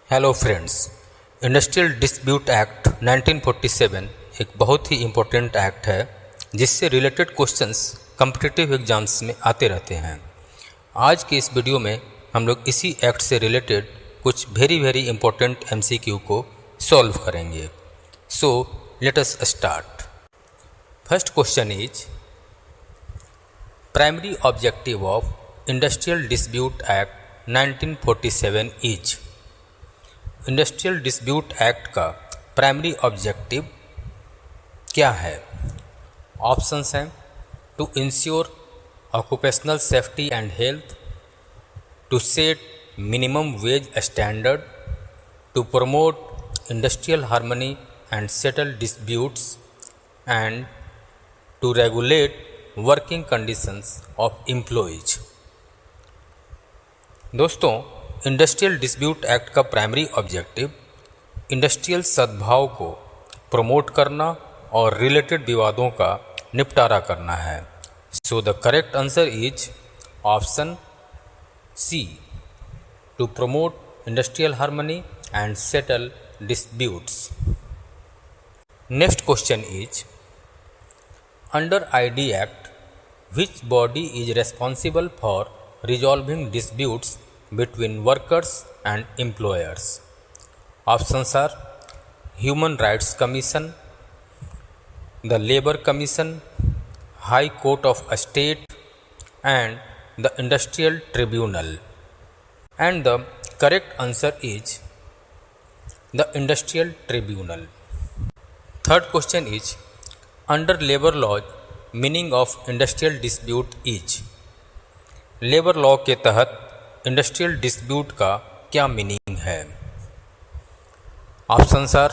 Hello friends, industrial dispute act 1947 एक बहुत ही important act है जिससे रिलेटेड क्वेश्चंस कॉम्पिटिटिव एग्जाम्स में आते रहते हैं। आज के इस वीडियो में हम लोग इसी एक्ट से रिलेटेड कुछ वेरी इम्पोर्टेंट एमसीक्यू को सॉल्व करेंगे। So let us start. First question is primary objective of industrial dispute act 1947 इज। इंडस्ट्रियल डिस्प्यूट एक्ट का प्राइमरी ऑब्जेक्टिव क्या है? ऑप्शंस हैं to ensure occupational safety and health, to set minimum wage standard, to promote industrial harmony and settle disputes and to regulate working conditions of employees. दोस्तों, industrial dispute act का primary objective industrial सद्भाव को promote करना और related विवादों का निपटारा करना है। So the correct answer is option C, to promote industrial harmony and settle disputes. Next question is under ID act which body is responsible for resolving disputes between workers and employers? Options are Human Rights Commission, the Labour Commission, High Court of State and the Industrial Tribunal. And the correct answer is the Industrial Tribunal. Third question is under labor law meaning of industrial dispute is. Labour law के तहत industrial dispute का क्या meaning है? Options are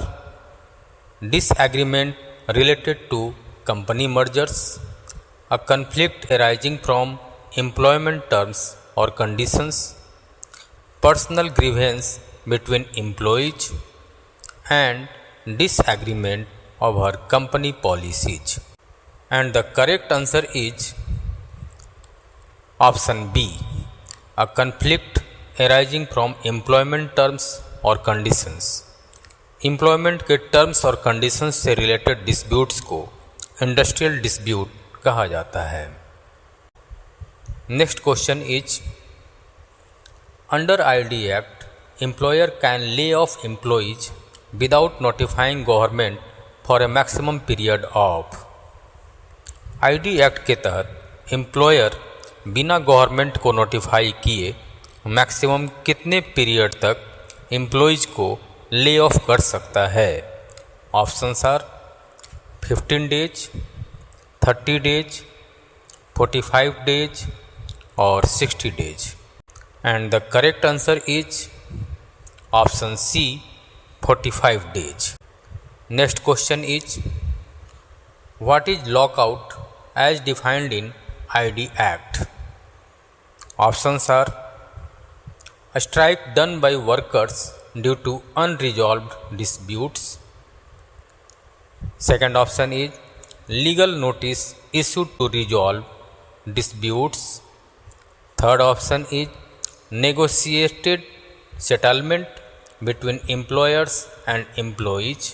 disagreement related to company mergers, a conflict arising from employment terms और conditions, personal grievance between employees and disagreement over company policies. And the correct answer is option B, a conflict arising from employment terms or conditions। Employment के terms और conditions से related disputes को industrial dispute कहा जाता है। Next question is under ID act employer can lay off employees without notifying government for a maximum period of. ID act के तहत employer बिना गवर्नमेंट को नोटिफाई किए मैक्सिमम कितने पीरियड तक एम्प्लॉयज़ को ले ऑफ कर सकता है? Options are 15 days, 30 days, 45 days और 60 days. And the correct answer is option C, 45 days. Next question is what is lockout as defined in ID Act? Options are a strike done by workers due to unresolved disputes. Second option is legal notice issued to resolve disputes. Third option is negotiated settlement between employers and employees.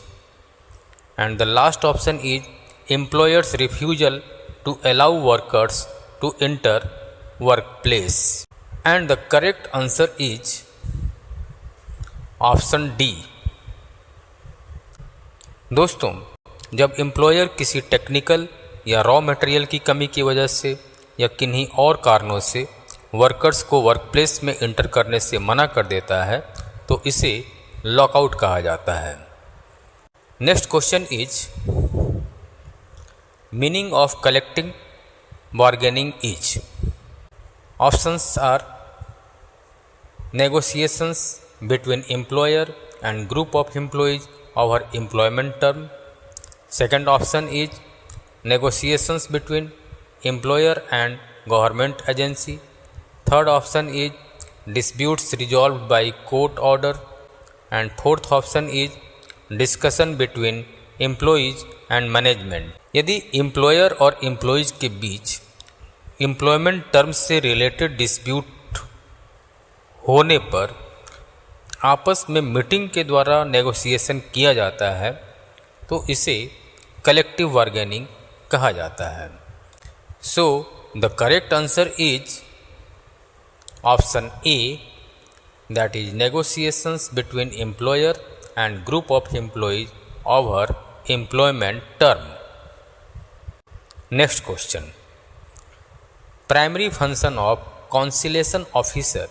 And the last option is employer's refusal to allow workers to enter workplace. And the correct answer is option D। दोस्तों, जब employer किसी technical या raw material की कमी की वजह से या किन्हीं और कारणों से वर्कर्स को वर्कप्लेस में इंटर करने से मना कर देता है तो इसे लॉकआउट कहा जाता है। Next question is meaning of collective bargaining is। options are negotiations between employer and group of employees over employment term। second option is negotiations between employer and government agency। third option is disputes resolved by court order and fourth option is discussion between employees and management. यदि employer और employees के बीच employment terms से related dispute होने पर आपस में meeting के द्वारा नेगोशिएशन किया जाता है तो इसे कलेक्टिव बार्गेनिंग कहा जाता है। So the correct answer is option A, that is negotiations between employer and group of employees over employment term. Next question. Primary function of conciliation officer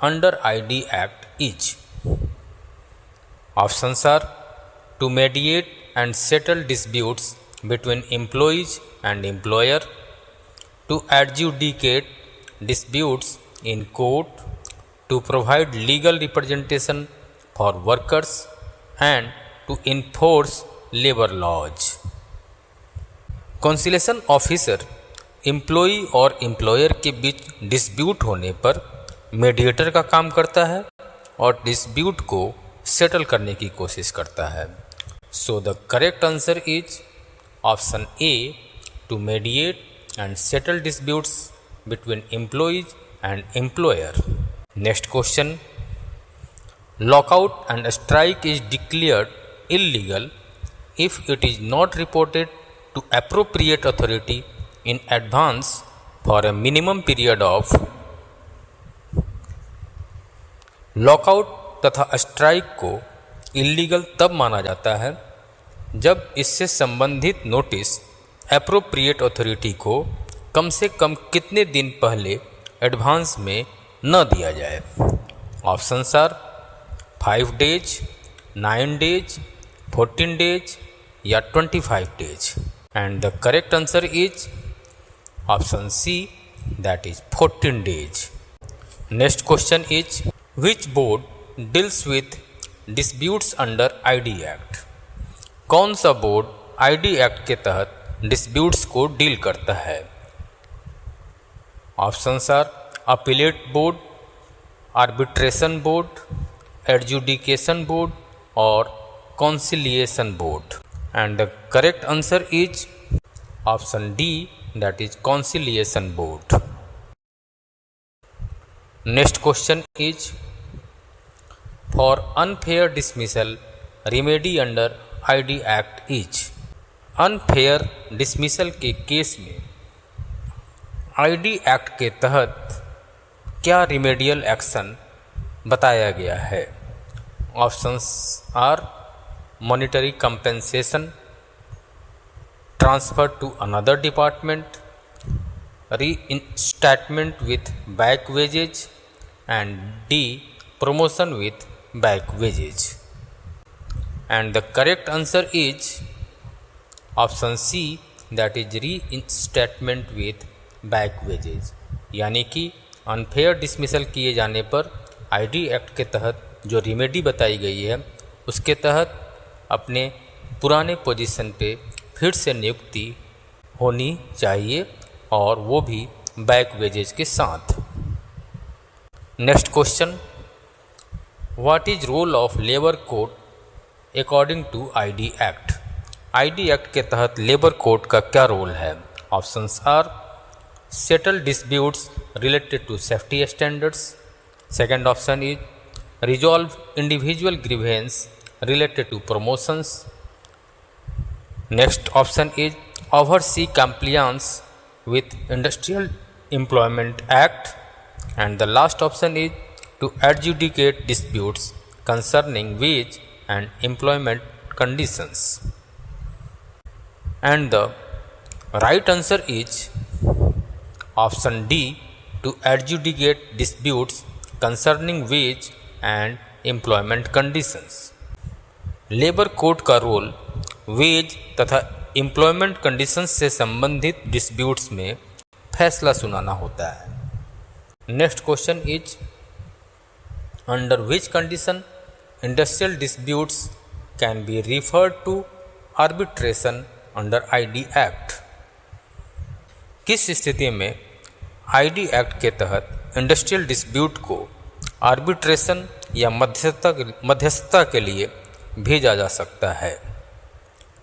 under ID Act is. Options are to mediate and settle disputes between employees and employer, to adjudicate disputes in court, to provide legal representation for workers and to enforce labor laws. Conciliation officer employee और employer के बीच dispute होने पर mediator का काम करता है और dispute को सेटल करने की कोशिश करता है। So the correct answer is option A, to mediate and settle disputes between employees and employer. Next question. Lockout and strike is declared illegal if it is not reported to appropriate authority in advance for a minimum period of. Lockout तथा strike को illegal तब माना जाता है जब इससे संबंधित notice appropriate authority को कम से कम कितने दिन पहले एडवांस में न दिया जाए। Options are 5 days, 9 days, 14 days या 25 days, and the correct answer is option C, that is 14 days. Next question is which board deals with disputes under ID act. कौन सा बोर्ड आईडी एक्ट के तहत disputes को deal करता है। Options are appellate board, arbitration board, adjudication board और conciliation board, and the correct answer is option D, that is conciliation board. Next question is for unfair dismissal remedy under ID act is. Unfair dismissal के case में ID act के तहत क्या remedial action बताया गया है. Options are monetary compensation, transfer to another department, reinstatement with back wages and D promotion with back wages, and the correct answer is option C, that is reinstatement with back wages. यानी कि unfair dismissal किए जाने पर ID act के तहत जो remedy बताई गई है उसके तहत अपने पुराने पोजीशन पे फिर से नियुक्ति होनी चाहिए और वो भी बैक वेजेज के साथ. Next question, what is role of labour code according to ID act. ID act के तहत लेबर कोड का क्या रोल है. Options are settle disputes related to safety standards. Second option is resolve individual grievance related to promotions. Next option is oversee compliance with industrial employment act. And the last option is to adjudicate disputes concerning wage and employment conditions. And the right answer is option D, to adjudicate disputes concerning wage and employment conditions. Labour code का role veg तथा employment conditions से संबंधित disputes में फैसला सुनाना होता है. Next question is under which condition industrial disputes can be referred to arbitration under ID Act. किस स्थिति में ID एक्ट के तहत इंडस्ट्रियल डिस्प्यूट को आर्बिट्रेशन या मध्यस्थता के लिए भेजा जा सकता है.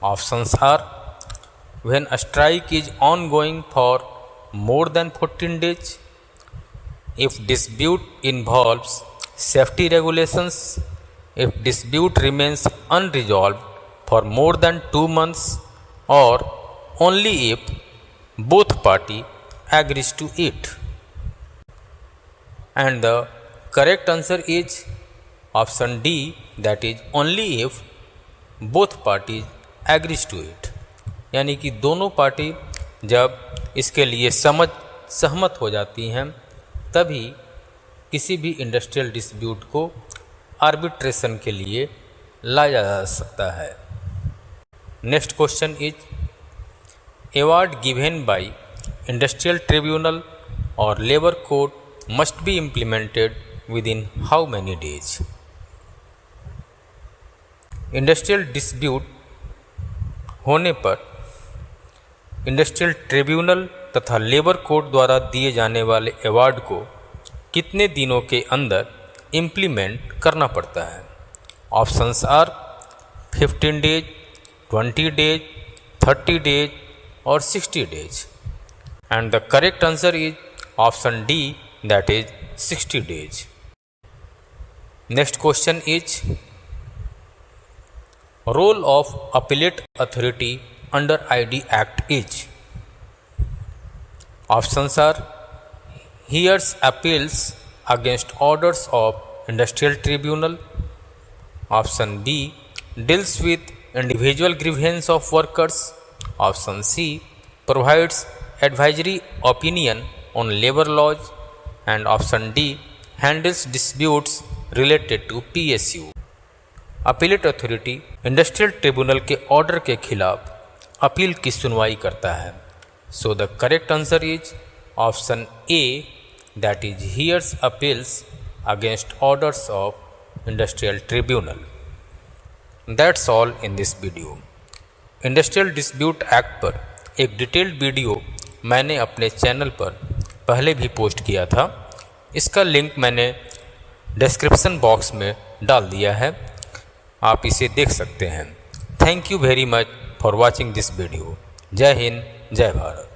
Options are when a strike is ongoing for more than 14 days, if dispute involves safety regulations if dispute remains unresolved for more than 2 months or only if both party agrees to it. And the correct answer is option D, that is only if both parties agrees to it. यानी कि दोनों party जब इसके लिए सहमत हो जाती हैं तभी किसी भी इंडस्ट्रियल डिस्प्यूट को आर्बिट्रेशन के लिए लाया जा सकता है। Next question is award given by industrial tribunal और labour code must be implemented within how many days. Industrial dispute होने पर इंडस्ट्रियल ट्रिब्यूनल तथा लेबर कोर्ट द्वारा दिए जाने वाले अवार्ड को कितने दिनों के अंदर इम्प्लीमेंट करना पड़ता है। Options are 15 days, 20 days, 30 days और 60 days. And the correct answer is option D, that is 60 days. Next question is role of appellate authority under ID Act is। Options are hears appeals against orders of industrial tribunal. Option B deals with individual grievance of workers. Option C provides advisory opinion on labor laws. And option D handles disputes related to PSU। Appellate authority industrial tribunal के order के खिलाफ appeal की सुनवाई करता है। So the correct answer is option A, that is hears appeals against orders of industrial tribunal. That's all in this video. Industrial dispute act पर एक detailed video मैंने अपने चैनल पर पहले भी पोस्ट किया था। इसका लिंक मैंने डिस्क्रिप्शन बॉक्स में डाल दिया है, आप इसे देख सकते हैं। Thank you very much for watching this video. जय हिंद, जय भारत।